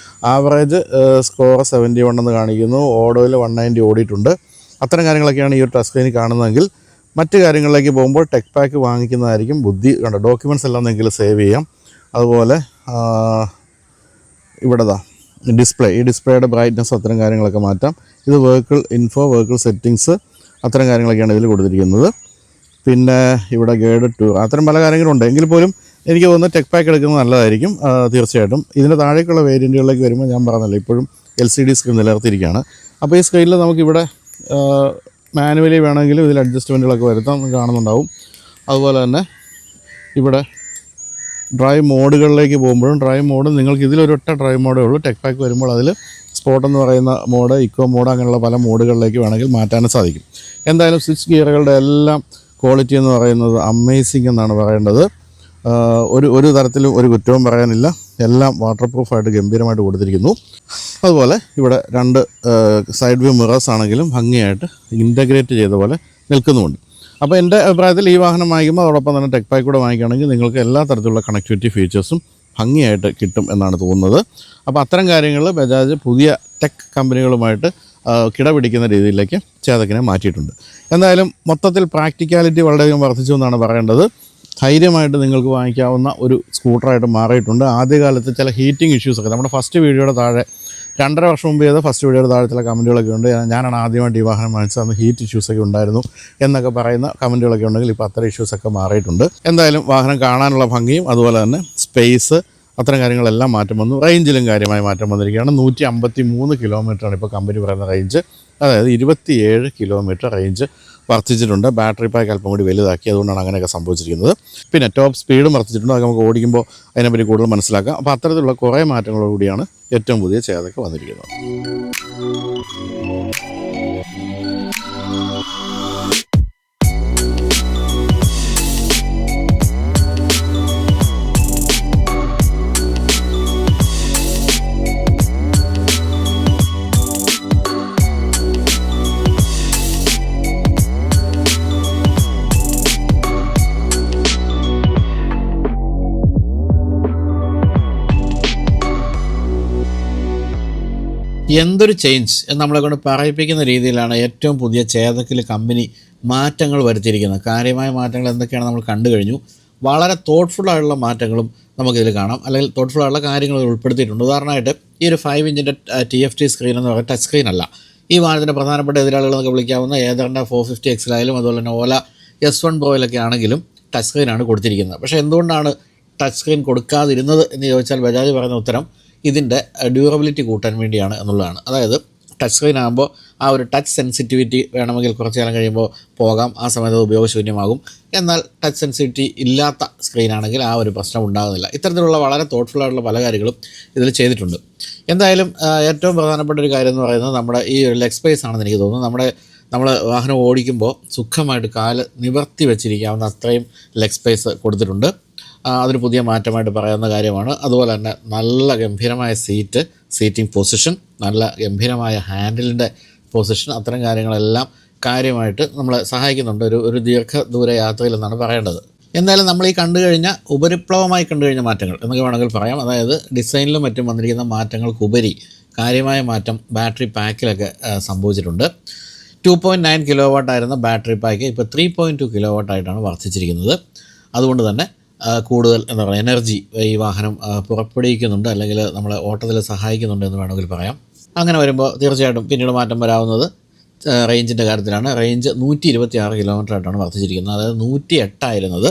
ആവറേജ് സ്കോർ 71 എന്ന് കാണിക്കുന്നു. ഓഡോയിൽ 190 ഓടിയിട്ടുണ്ട്. അത്തരം കാര്യങ്ങളൊക്കെയാണ് ഈ ഒരു ടച്ച് സ്ക്രീനിൽ കാണുന്നതെങ്കിൽ മറ്റ് കാര്യങ്ങളിലേക്ക് പോകുമ്പോൾ ടെക് പാക്ക് വാങ്ങിക്കുന്നതായിരിക്കും ബുദ്ധി. കണ്ടോ, ഡോക്യുമെൻറ്റ്സ് എല്ലാം നിങ്ങൾക്ക് സേവ് ചെയ്യാം. അതുപോലെ ഇവിടെ ഡിസ്പ്ലേ, ഈ ഡിസ്പ്ലേയുടെ ബ്രൈറ്റ്നസ് അത്തരം കാര്യങ്ങളൊക്കെ മാറ്റാം. ഇത് വെഹിക്കിൾ ഇൻഫോ, വെഹിക്കിൾ സെറ്റിങ്സ്, അത്തരം കാര്യങ്ങളൊക്കെയാണ് ഇതിൽ കൊടുത്തിരിക്കുന്നത്. പിന്നെ ഇവിടെ ഗൈഡഡ് ടൂർ, അത്തരം പല കാര്യങ്ങളുണ്ട്. എങ്കിൽ പോലും എനിക്ക് തോന്നുന്നു ടെക് പാക്ക് എടുക്കുന്നത് നല്ലതായിരിക്കും തീർച്ചയായിട്ടും. ഇതിൻ്റെ താഴേക്കുള്ള വേരിയൻറ്റുകളിലേക്ക് വരുമ്പോൾ ഞാൻ പറഞ്ഞല്ലോ, ഇപ്പോഴും LCD സ്ക്രീൻ നിലനിർത്തിയിരിക്കുകയാണ്. അപ്പോൾ ഈ സ്ക്രീനിൽ നമുക്കിവിടെ മാനുവലി വേണമെങ്കിലും ഇതിൽ അഡ്ജസ്റ്റ്മെൻറ്റുകളൊക്കെ വരുത്താം, കാണുന്നുണ്ടാവും. അതുപോലെ തന്നെ ഇവിടെ ഡ്രൈവ് മോഡുകളിലേക്ക് പോകുമ്പോഴും ഡ്രൈവ് മോഡ് നിങ്ങൾക്ക് ഇതിലൊരൊറ്റ ഡ്രൈവ് മോഡേ ഉള്ളൂ. ടെക് പാക്ക് വരുമ്പോൾ അതിൽ സ്പോർട്ട് എന്ന് പറയുന്ന മോഡ്, ഇക്കോ മോഡ്, അങ്ങനെയുള്ള പല മോഡുകളിലേക്ക് വേണമെങ്കിൽ മാറ്റാനും സാധിക്കും. എന്തായാലും സ്വിച്ച് ഗിയറുകളുടെ എല്ലാം ക്വാളിറ്റി എന്ന് പറയുന്നത് അമേസിങ് എന്നാണ് പറയേണ്ടത്. ഒരു തരത്തിലും ഒരു കുറ്റവും പറയാനില്ല. എല്ലാം വാട്ടർ പ്രൂഫായിട്ട് ഗംഭീരമായിട്ട് കൊടുത്തിരിക്കുന്നു. അതുപോലെ ഇവിടെ 2 സൈഡ് വ്യൂ മിറേഴ്സ് ആണെങ്കിലും ഭംഗിയായിട്ട് ഇൻ്റഗ്രേറ്റ് ചെയ്ത പോലെ നിൽക്കുന്നുമുണ്ട്. അപ്പോൾ എൻ്റെ അഭിപ്രായത്തിൽ ഈ വാഹനം വാങ്ങിക്കുമ്പോൾ അതോടൊപ്പം തന്നെ ടെക് പാക്ക് കൂടെ വാങ്ങിക്കുകയാണെങ്കിൽ നിങ്ങൾക്ക് എല്ലാ തരത്തിലുള്ള കണക്ടിവിറ്റി ഫീച്ചേഴ്സും ഭംഗിയായിട്ട് കിട്ടും എന്നാണ് തോന്നുന്നത്. അപ്പോൾ അത്തരം കാര്യങ്ങൾ ബജാജ് പുതിയ ടെക് കമ്പനികളുമായിട്ട് കിടപിടിക്കുന്ന രീതിയിലേക്ക് ചേതക്കിനെ മാറ്റിയിട്ടുണ്ട്. എന്തായാലും മൊത്തത്തിൽ പ്രാക്ടിക്കാലിറ്റി വളരെയധികം വർദ്ധിച്ചു എന്നാണ് പറയേണ്ടത്. ധൈര്യമായിട്ട് നിങ്ങൾക്ക് വാങ്ങിക്കാവുന്ന ഒരു സ്കൂട്ടറായിട്ട് മാറിയിട്ടുണ്ട്. ആദ്യകാലത്ത് ചില ഹീറ്റിംഗ് ഇഷ്യൂസൊക്കെ നമ്മുടെ ഫസ്റ്റ് വീഡിയോയുടെ താഴെ 2.5 വർഷം മുമ്പ് ചെയ്ത ഫസ്റ്റ് വീഡിയോയുടെ താഴെ ചില കമൻറ്റുകളൊക്കെ ഉണ്ട്. ഞാനാണ് ആദ്യമായിട്ട് ഈ വാഹനം വാങ്ങിച്ചത്, അന്ന് ഹീറ്റ് ഇഷ്യൂസൊക്കെ ഉണ്ടായിരുന്നു എന്നൊക്കെ പറയുന്ന കമൻറ്റുകളൊക്കെ ഉണ്ടെങ്കിൽ ഇപ്പോൾ അത്തരം ഇഷ്യൂസൊക്കെ മാറിയിട്ടുണ്ട്. എന്തായാലും വാഹനം കാണാനുള്ള ഭംഗിയും അതുപോലെ തന്നെ സ്പേസ്, അത്തരം കാര്യങ്ങളെല്ലാം മാറ്റം വന്നു. റേഞ്ചിലും കാര്യമായ മാറ്റം വന്നിരിക്കുകയാണ്. 153 കിലോമീറ്ററാണ് ഇപ്പോൾ കമ്പനി പറയുന്ന റേഞ്ച്. അതായത് 27 കിലോമീറ്റർ റേഞ്ച് വർദ്ധിച്ചിട്ടുണ്ട്. ബാറ്ററി പാക്ക് അല്പം കൂടി വലുതാക്കി, അതുകൊണ്ടാണ് അങ്ങനെയൊക്കെ സംഭവിച്ചിരിക്കുന്നത്. പിന്നെ ടോപ്പ് സ്പീഡും വർദ്ധിച്ചിട്ടുണ്ട്. അത് നമുക്ക് ഓടിക്കുമ്പോൾ അതിനെപ്പറ്റി കൂടുതൽ മനസ്സിലാക്കാം. അപ്പോൾ അത്തരത്തിലുള്ള കുറേ മാറ്റങ്ങളോടുകൂടിയാണ് ഏറ്റവും പുതിയ ചേതക്ക് വന്നിരിക്കുന്നത്. എന്തൊരു ചേഞ്ച് എന്ന് നമ്മളെ കൊണ്ട് പറയിപ്പിക്കുന്ന രീതിയിലാണ് ഏറ്റവും പുതിയ ചേതക്കിൽ കമ്പനി മാറ്റങ്ങൾ വരുത്തിയിരിക്കുന്നത്. കാര്യമായ മാറ്റങ്ങൾ എന്തൊക്കെയാണ് നമ്മൾ കണ്ടു കഴിഞ്ഞു. വളരെ തോട്ട്ഫുള്ളായിട്ടുള്ള മാറ്റങ്ങളും നമുക്കിതിൽ കാണാം, അല്ലെങ്കിൽ തോട്ട്ഫുള്ളായിട്ടുള്ള കാര്യങ്ങൾ ഉൾപ്പെടുത്തിയിട്ടുണ്ട്. ഉദാഹരണമായിട്ട് ഈ ഒരു 5 ഇഞ്ചിൻ്റെ TFT സ്ക്രീൻ എന്ന് പറയുന്നത് ടച്ച് സ്ക്രീൻ അല്ല. ഈ വാഹനത്തിൻ്റെ പ്രധാനപ്പെട്ട എതിരാളികൾ എന്നൊക്കെ വിളിക്കാവുന്ന ഏതാണ്ട് 450 XL അതുപോലെ തന്നെ ഓല S1 Proയിലൊക്കെ ആണെങ്കിലും ടച്ച് സ്ക്രീനാണ് കൊടുത്തിരിക്കുന്നത്. പക്ഷേ എന്തുകൊണ്ടാണ് ടച്ച് സ്ക്രീൻ കൊടുക്കാതിരുന്നത് എന്ന് ചോദിച്ചാൽ ബജാജ് പറയുന്ന ഉത്തരം ഇതിൻ്റെ ഡ്യൂറബിലിറ്റി കൂട്ടാൻ വേണ്ടിയാണ് എന്നുള്ളതാണ്. അതായത് ടച്ച് സ്ക്രീൻ ആകുമ്പോൾ ആ ഒരു ടച്ച് സെൻസിറ്റിവിറ്റി വേണമെങ്കിൽ കുറച്ച് കാലം കഴിയുമ്പോൾ പോകാം, ആ സമയത്ത് ഉപയോഗശൂന്യമാകും. എന്നാൽ ടച്ച് സെൻസിറ്റിവിറ്റി ഇല്ലാത്ത സ്ക്രീനാണെങ്കിൽ ആ ഒരു പ്രശ്നം ഉണ്ടാകുന്നില്ല. ഇത്തരത്തിലുള്ള വളരെ തോട്ട്ഫുള്ളായിട്ടുള്ള പല കാര്യങ്ങളും ഇതിൽ ചെയ്തിട്ടുണ്ട്. എന്തായാലും ഏറ്റവും പ്രധാനപ്പെട്ട ഒരു കാര്യം എന്ന് പറയുന്നത് നമ്മുടെ ഈ ഒരു ലെഗ് സ്പേസ് ആണെന്ന് എനിക്ക് തോന്നുന്നു. നമ്മൾ വാഹനം ഓടിക്കുമ്പോൾ സുഖമായിട്ട് കാല് നിവർത്തി വെച്ചിരിക്കാവുന്ന അത്രയും ലെഗ് സ്പേസ് കൊടുത്തിട്ടുണ്ട്. അതൊരു പുതിയ മാറ്റമായിട്ട് പറയാവുന്ന കാര്യമാണ്. അതുപോലെ തന്നെ നല്ല ഗംഭീരമായ സീറ്റിംഗ് പൊസിഷൻ, നല്ല ഗംഭീരമായ ഹാൻഡിലിൻ്റെ പൊസിഷൻ, അത്തരം കാര്യങ്ങളെല്ലാം കാര്യമായിട്ട് നമ്മളെ സഹായിക്കുന്നുണ്ട് ഒരു ദീർഘദൂര യാത്രയിലെന്നാണ് പറയേണ്ടത്. എന്തായാലും നമ്മൾ ഈ കണ്ടു കഴിഞ്ഞ ഉപരിപ്ലവമായി കണ്ടു കഴിഞ്ഞ മാറ്റങ്ങൾ എന്നൊക്കെ വേണമെങ്കിൽ പറയാം. അതായത് ഡിസൈനിലും മറ്റും വന്നിരിക്കുന്ന മാറ്റങ്ങൾക്കുപരി കാര്യമായ മാറ്റം ബാറ്ററി പാക്കിലൊക്കെ സംഭവിച്ചിട്ടുണ്ട്. 2.9 കിലോ വാട്ട് ആയിരുന്ന ബാറ്ററി പാക്ക് ഇപ്പോൾ 3.2 കിലോ വാട്ടായിട്ടാണ് വർദ്ധിച്ചിരിക്കുന്നത്. അതുകൊണ്ട് തന്നെ കൂടുതൽ എന്താ പറയുക എനർജി ഈ വാഹനം പുറപ്പെടുവിക്കുന്നുണ്ട്, അല്ലെങ്കിൽ നമ്മളെ ഓട്ടത്തിൽ സഹായിക്കുന്നുണ്ട് എന്ന് വേണമെങ്കിൽ പറയാം. അങ്ങനെ വരുമ്പോൾ തീർച്ചയായിട്ടും പിന്നീട് മാറ്റം വരാവുന്നത് റേഞ്ചിൻ്റെ കാര്യത്തിലാണ്. റേഞ്ച് 126 കിലോമീറ്റർ ആയിട്ടാണ് വർദ്ധിച്ചിരിക്കുന്നത്. അതായത് 108 ആയിരുന്നത്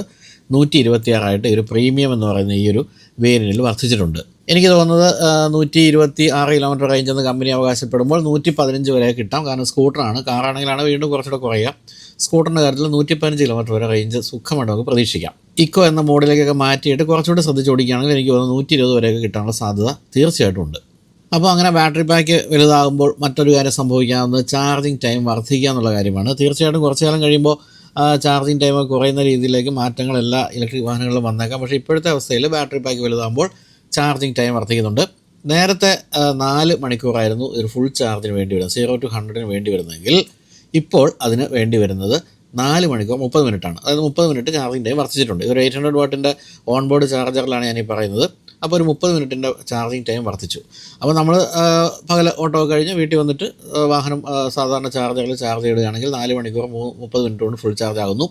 126 ഒരു പ്രീമിയം എന്ന് പറയുന്ന ഈ ഒരു വേരിയൻറ്റിൽ വർദ്ധിച്ചിട്ടുണ്ട്. എനിക്ക് തോന്നുന്നത് 126 കിലോമീറ്റർ റേഞ്ച് എന്ന് കമ്പനി അവകാശപ്പെടുമ്പോൾ 115 വരെ കിട്ടാം. കാരണം സ്കൂട്ടറാണ്. കാറാണെങ്കിലാണ് വീണ്ടും കുറച്ചുകൂടെ കുറയുക. സ്കൂട്ടറിൻ്റെ കാര്യത്തിൽ 115 കിലോമീറ്റർ വരെ റേഞ്ച് സുഖമായിട്ട് നമുക്ക് പ്രതീക്ഷിക്കാം. ഇക്കോ എന്ന മോഡിലേക്കൊക്കെ മാറ്റിയിട്ട് കുറച്ചുകൂടി ശ്രദ്ധിച്ച് ഓടിക്കുകയാണെങ്കിൽ എനിക്ക് തോന്നുന്നു 120 വരെയൊക്കെ കിട്ടാനുള്ള സാധ്യത തീർച്ചയായിട്ടും ഉണ്ട്. അപ്പോൾ അങ്ങനെ ബാറ്ററി പാക്ക് വലുതാകുമ്പോൾ മറ്റൊരു കാര്യം സംഭവിക്കാവുന്നത് ചാർജിങ് ടൈം വർദ്ധിക്കുക എന്നുള്ള കാര്യമാണ്. തീർച്ചയായിട്ടും കുറച്ച് കാലം കഴിയുമ്പോൾ ചാർജിങ് ടൈം കുറയുന്ന രീതിയിലേക്ക് മാറ്റങ്ങൾ എല്ലാ ഇലക്ട്രിക് വാഹനങ്ങളിലും വന്നേക്കാം. പക്ഷേ ഇപ്പോഴത്തെ അവസ്ഥയിൽ ബാറ്ററി പാക്ക് വലുതാകുമ്പോൾ ചാർജിങ് ടൈം വർദ്ധിക്കുന്നുണ്ട്. നേരത്തെ 4 മണിക്കൂറായിരുന്നു ഒരു ഫുൾ ചാർജിന് വേണ്ടി വരുന്നത്, 0 to 100 വേണ്ടി വരുന്നതെങ്കിൽ ഇപ്പോൾ അതിന് വേണ്ടി വരുന്നത് 4 മണിക്കൂർ 30 മിനിറ്റാണ്. അതായത് 30 മിനിറ്റ് ചാർജിങ് ടൈം വർദ്ധിച്ചിട്ടുണ്ട്. ഇതൊരു 800 വാട്ടിൻ്റെ ഓൺ ബോർഡ് ചാർജറിലാണ് ഞാനീ പറയുന്നത്. അപ്പോൾ ഒരു 30 മിനിറ്റിൻ്റെ ചാർജിങ് ടൈം വർദ്ധിച്ചു. അപ്പോൾ നമ്മൾ പകൽ ഓട്ടോ കഴിഞ്ഞ് വീട്ടിൽ വന്നിട്ട് വാഹനം സാധാരണ ചാർജറിൽ ചാർജ് ചെയ്യുകയാണെങ്കിൽ 4 മണിക്കൂർ 30 മിനിറ്റ് കൊണ്ട് ഫുൾ ചാർജ് ആകുന്നു.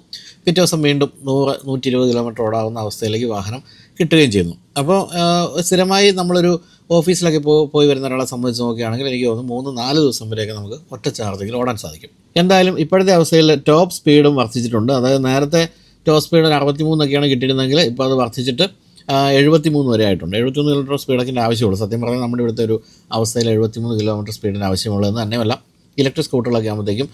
പിറ്റേ ദിവസം വീണ്ടും 100-120 കിലോമീറ്റർ ഓടാവുന്ന അവസ്ഥയിലേക്ക് വാഹനം കിട്ടുകയും ചെയ്യുന്നു. അപ്പോൾ സ്ഥിരമായി നമ്മളൊരു ഓഫീസിലൊക്കെ പോയി വരുന്ന ഒരാളെ സംബന്ധിച്ച് നോക്കുകയാണെങ്കിൽ എനിക്ക് തോന്നുന്നു 3-4 ദിവസം വരെയൊക്കെ നമുക്ക് ഒറ്റ ചാർജിങ്ങിൽ ഓടാൻ സാധിക്കും. എന്തായാലും ഇപ്പോഴത്തെ അവസ്ഥയിൽ ടോപ്പ് സ്പീഡും വർദ്ധിച്ചിട്ടുണ്ട്. അതായത് നേരത്തെ ടോപ്പ് സ്പീഡ് 63 കിട്ടിയിരുന്നെങ്കിൽ ഇപ്പോൾ അത് വർദ്ധിച്ചിട്ട് 73 വരെ ആയിട്ടുണ്ട്. 73 കിലോമീറ്റർ സ്പീഡൊക്കെ ആവശ്യമുള്ളൂ. സത്യം പറഞ്ഞാൽ നമ്മുടെ ഇവിടുത്തെ ഒരു അവസ്ഥയിൽ 73 കിലോമീറ്റർ സ്പീഡിന് ആവശ്യമുള്ളതെന്ന് തന്നെയല്ല. ഇലക്ട്രിക് സ്കൂട്ടറുകളൊക്കെ ആകുമ്പോഴത്തേക്കും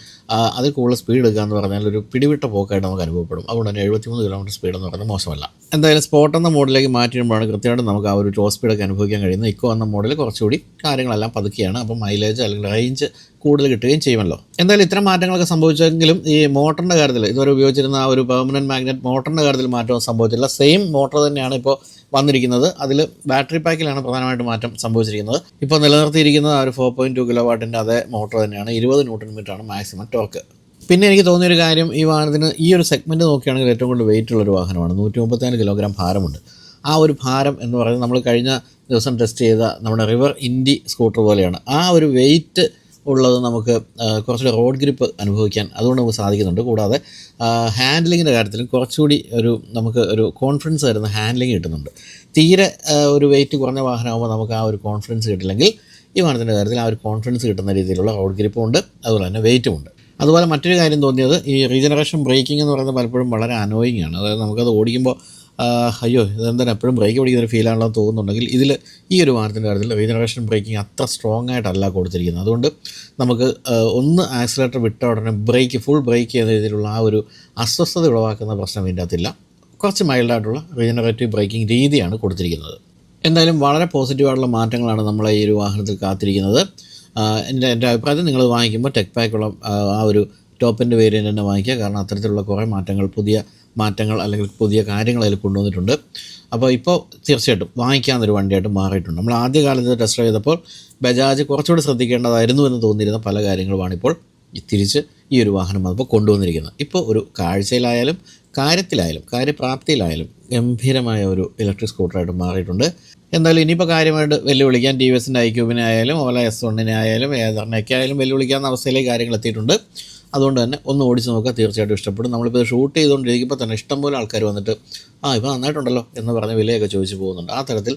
അതിൽ കൂടുതൽ സ്പീഡ് എടുക്കുക എന്ന് പറഞ്ഞാൽ ഒരു പിടിവിട്ട പോക്കായിട്ട് നമുക്ക് അനുഭവപ്പെടും. അതുകൊണ്ട് തന്നെ 73 കിലോമീറ്റർ സ്പീഡ് എന്ന് പറയുന്നത് മോശമല്ല. എന്തായാലും സ്പോട്ട് എന്ന മോഡിലേക്ക് മാറ്റിയിടുമ്പോഴാണ് കൃത്യമായിട്ട് നമുക്ക് ആ ഒരു ടോപ്പ് സ്പീഡൊക്കെ അനുഭവിക്കാൻ കഴിയുന്നത്. ഇക്കോ എന്ന മോഡിൽ കുറച്ചുകൂടി കാര്യങ്ങളെല്ലാം പതുക്കെയാണ്. അപ്പോൾ മൈലേജ് അല്ലെങ്കിൽ റേഞ്ച് കൂടുതൽ കിട്ടുകയും ചെയ്യുമല്ലോ. എന്തായാലും ഇത്തരം മാറ്റങ്ങളൊക്കെ സംഭവിച്ചെങ്കിലും ഈ മോട്ടറിൻ്റെ കാര്യത്തിൽ ഇതുവരെ ഉപയോഗിച്ചിരുന്ന ആ ഒരു പെർമനൻറ്റ് മാഗ്നറ്റ് മോട്ടറിൻ്റെ കാര്യത്തിൽ മാറ്റം സംഭവിച്ചില്ല. സെയിം മോട്ടർ തന്നെയാണ് ഇപ്പോൾ വന്നിരിക്കുന്നത്. അതിൽ ബാറ്ററി പാക്കിലാണ് പ്രധാനമായിട്ട് മാറ്റം സംഭവിച്ചിരിക്കുന്നത്. ഇപ്പോൾ നിലനിർത്തിയിരിക്കുന്നത് ആ ഒരു 4.2 കിലോ വാട്ടിൻ്റെ അതേ മോട്ടർ തന്നെയാണ്. 20 ന്യൂട്ടൺ മീറ്ററാണ് മാക്സിമം ടോർക്ക്. പിന്നെ എനിക്ക് തോന്നിയൊരു കാര്യം, ഈ വാഹനത്തിന് ഈ ഒരു സെഗ്മെൻറ്റ് നോക്കുകയാണെങ്കിൽ ഏറ്റവും കൂടുതൽ വെയിറ്റ് ഉള്ളൊരു വാഹനമാണ്. 134 കിലോഗ്രാം ഭാരമുണ്ട്. ആ ഒരു ഭാരം എന്ന് പറയുന്നത് നമ്മൾ കഴിഞ്ഞ ദിവസം ടെസ്റ്റ് ചെയ്ത നമ്മുടെ റിവർ ഇൻഡി സ്കൂട്ടർ പോലെയാണ്. ആ ഒരു വെയിറ്റ് ഉള്ളത് നമുക്ക് കുറച്ചുകൂടി റോഡ് ഗ്രിപ്പ് അനുഭവിക്കാൻ അതുകൊണ്ട് നമുക്ക് സാധിക്കുന്നുണ്ട്. കൂടാതെ ഹാൻഡ്ലിങ്ങിൻ്റെ കാര്യത്തിലും കുറച്ചുകൂടി നമുക്ക് ഒരു കോൺഫിഡൻസ് തരുന്ന ഹാൻഡ്ലിങ് കിട്ടുന്നുണ്ട്. തീരെ ഒരു വെയിറ്റ് കുറഞ്ഞ വാഹനമാകുമ്പോൾ നമുക്ക് ആ ഒരു കോൺഫിഡൻസ് കിട്ടില്ലെങ്കിൽ ഈ വാഹനത്തിൻ്റെ കാര്യത്തിൽ ആ ഒരു കോൺഫിഡൻസ് കിട്ടുന്ന രീതിയിലുള്ള റോഡ് ഗ്രിപ്പും ഉണ്ട്, അതുപോലെ തന്നെ വെയിറ്റും ഉണ്ട്. അതുപോലെ മറ്റൊരു കാര്യം തോന്നിയത് ഈ റീജനറേഷൻ ബ്രേക്കിംഗ് എന്ന് പറയുന്നത് പലപ്പോഴും വളരെ അനോയിങ് ആണ്. അതായത് നമുക്കത് ഓടിക്കുമ്പോൾ അയ്യോ ഇതെന്താണ് എപ്പോഴും ബ്രേക്ക് പിടിക്കുന്നൊരു ഫീലാണല്ലോ തോന്നുന്നുണ്ടെങ്കിൽ ഇതിൽ ഈ ഒരു വാഹനത്തിൻ്റെ കാര്യത്തിൽ റീജനറേഷൻ ബ്രേക്കിംഗ് അത്ര സ്ട്രോങ് ആയിട്ടല്ല കൊടുത്തിരിക്കുന്നത്. അതുകൊണ്ട് നമുക്ക് ഒന്ന് ആക്സിലേറ്റർ വിട്ട ഉടനെ ഫുൾ ബ്രേക്ക് ചെയ്യുന്ന രീതിയിലുള്ള ആ ഒരു അസ്വസ്ഥത ഉളവാക്കുന്ന പ്രശ്നം ഇതിൻ്റെ അകത്തില്ല. കുറച്ച് മൈൽഡായിട്ടുള്ള റീജനറേറ്റീവ് ബ്രേക്കിംഗ് രീതിയാണ് കൊടുത്തിരിക്കുന്നത്. എന്തായാലും വളരെ പോസിറ്റീവായിട്ടുള്ള മാറ്റങ്ങളാണ് നമ്മളെ ഈ ഒരു വാഹനത്തിൽ കാത്തിരിക്കുന്നത്. എൻ്റെ അഭിപ്രായത്തിൽ നിങ്ങൾ വാങ്ങിക്കുമ്പോൾ ടെക് പാക്കുള്ള ആ ഒരു ടോപ്പിൻ്റെ വേരിയൻ്റ് തന്നെ വാങ്ങിക്കുക. കാരണം അത്തരത്തിലുള്ള കുറേ പുതിയ മാറ്റങ്ങൾ അല്ലെങ്കിൽ പുതിയ കാര്യങ്ങൾ അതിൽ കൊണ്ടുവന്നിട്ടുണ്ട്. അപ്പോൾ ഇപ്പോൾ തീർച്ചയായിട്ടും വാങ്ങിക്കാവുന്നൊരു വണ്ടിയായിട്ട് മാറിയിട്ടുണ്ട്. നമ്മൾ ആദ്യ കാലത്ത് ടെസ്റ്റ് ചെയ്തപ്പോൾ ബജാജ് കുറച്ചുകൂടി ശ്രദ്ധിക്കേണ്ടതായിരുന്നു എന്ന് തോന്നിയിരുന്ന പല കാര്യങ്ങളുമാണ് ഇപ്പോൾ തിരിച്ച് ഈ ഒരു വാഹനം വന്നപ്പോൾ കൊണ്ടുവന്നിരിക്കുന്നത്. ഇപ്പോൾ ഒരു കാഴ്ചയിലായാലും കാര്യപ്രാപ്തിയിലായാലും ഗംഭീരമായ ഒരു ഇലക്ട്രിക് സ്കൂട്ടറായിട്ട് മാറിയിട്ടുണ്ട്. എന്തായാലും ഇനിയിപ്പോൾ കാര്യമായിട്ട് വെല്ലുവിളിക്കാൻ ടി വി എസിൻ്റെ ഐക്യൂബിനെ ആയാലും ഓല S1 ആയാലും ഏതറിനൊക്കെ ആയാലും വെല്ലുവിളിക്കാവുന്ന അവസ്ഥയിലേക്ക് കാര്യങ്ങൾ എത്തിയിട്ടുണ്ട്. അതുകൊണ്ട് തന്നെ ഒന്ന് ഓടിച്ച് നോക്കുക, തീർച്ചയായിട്ടും ഇഷ്ടപ്പെടും. നമ്മളിപ്പോൾ ഷൂട്ട് ചെയ്തുകൊണ്ടിരിക്കുമ്പോൾ തന്നെ ഇഷ്ടംപോലെ ആൾക്കാർ വന്നിട്ട് ഇപ്പോൾ നന്നായിട്ടുണ്ടല്ലോ എന്ന് പറഞ്ഞ് വിലയൊക്കെ ചോദിച്ച് പോകുന്നുണ്ട്. ആ തരത്തിൽ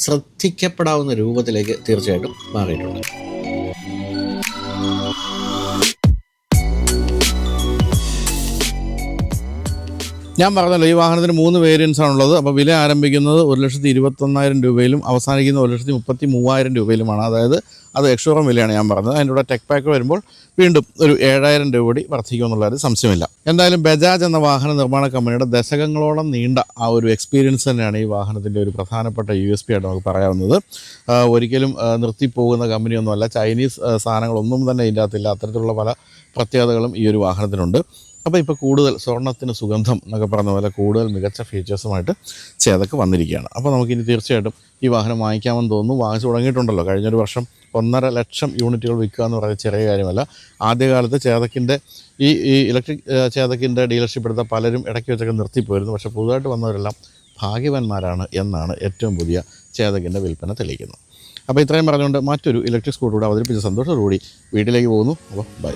ശ്രദ്ധിക്കപ്പെടാവുന്ന രൂപത്തിലേക്ക് തീർച്ചയായിട്ടും മാറിയിട്ടുണ്ട്. ഞാൻ പറഞ്ഞല്ലോ ഈ വാഹനത്തിന് 3 വേരിയൻസ് ആണുള്ളത്. അപ്പോൾ വില ആരംഭിക്കുന്നത് 1,21,000 രൂപയിലും അവസാനിക്കുന്നത് 1,33,000 രൂപയിലുമാണ്. അതായത് അത് എക്സ്ഷോറൂം വിലയാണ് ഞാൻ പറഞ്ഞത്. അതിൻ്റെ കൂടെ ടെക് പാക്ക് വരുമ്പോൾ വീണ്ടും ഒരു 7,000 രൂപ കൂടി വർദ്ധിക്കുമെന്നുള്ളൊരു സംശയമില്ല. എന്തായാലും ബജാജ് എന്ന വാഹന നിർമ്മാണ കമ്പനിയുടെ ദശകങ്ങളോളം നീണ്ട ആ ഒരു എക്സ്പീരിയൻസ് തന്നെയാണ് ഈ വാഹനത്തിൻ്റെ ഒരു പ്രധാനപ്പെട്ട USP ആയിട്ട് നമുക്ക് പറയാവുന്നത്. ഒരിക്കലും നിർത്തിപ്പോകുന്ന കമ്പനിയൊന്നുമല്ല. ചൈനീസ് സാധനങ്ങളൊന്നും തന്നെ ഇതിൻ്റെ അകത്തില്ല. അത്തരത്തിലുള്ള പല പ്രത്യേകതകളും ഈ ഒരു വാഹനത്തിനുണ്ട്. അപ്പോൾ ഇപ്പോൾ കൂടുതൽ സ്വർണ്ണത്തിന് സുഗന്ധം എന്നൊക്കെ പറഞ്ഞ പോലെ കൂടുതൽ മികച്ച ഫീച്ചേഴ്സുമായിട്ട് ചേതക്ക് വന്നിരിക്കുകയാണ്. അപ്പോൾ നമുക്കിനി തീർച്ചയായിട്ടും ഈ വാഹനം വാങ്ങിക്കാമെന്ന് തോന്നുന്നു. വാങ്ങിച്ചു തുടങ്ങിയിട്ടുണ്ടല്ലോ. കഴിഞ്ഞൊരു വർഷം 1.5 ലക്ഷം യൂണിറ്റുകൾ വിൽക്കുക എന്ന് പറയുന്നത് ചെറിയ കാര്യമല്ല. ആദ്യകാലത്ത് ചേതക്കിൻ്റെ ഈ ഇലക്ട്രിക് ചേതക്കിൻ്റെ ഡീലർഷിപ്പ് എടുത്ത പലരും ഇടയ്ക്ക് വെച്ചൊക്കെ നിർത്തിപ്പോയിരുന്നു. പക്ഷേ പുതുതായിട്ട് വന്നവരെല്ലാം ഭാഗ്യവാന്മാരാണ് എന്നാണ് ഏറ്റവും പുതിയ ചേതക്കിൻ്റെ വിൽപ്പന തെളിയിക്കുന്നത്. അപ്പോൾ ഇത്രയും പറഞ്ഞുകൊണ്ട് മറ്റൊരു ഇലക്ട്രിക് സ്കൂട്ടർ കൂടെ അവതരിപ്പിച്ച സന്തോഷത്തോടുകൂടി വീട്ടിലേക്ക് പോകുന്നു. അപ്പോൾ ബൈ.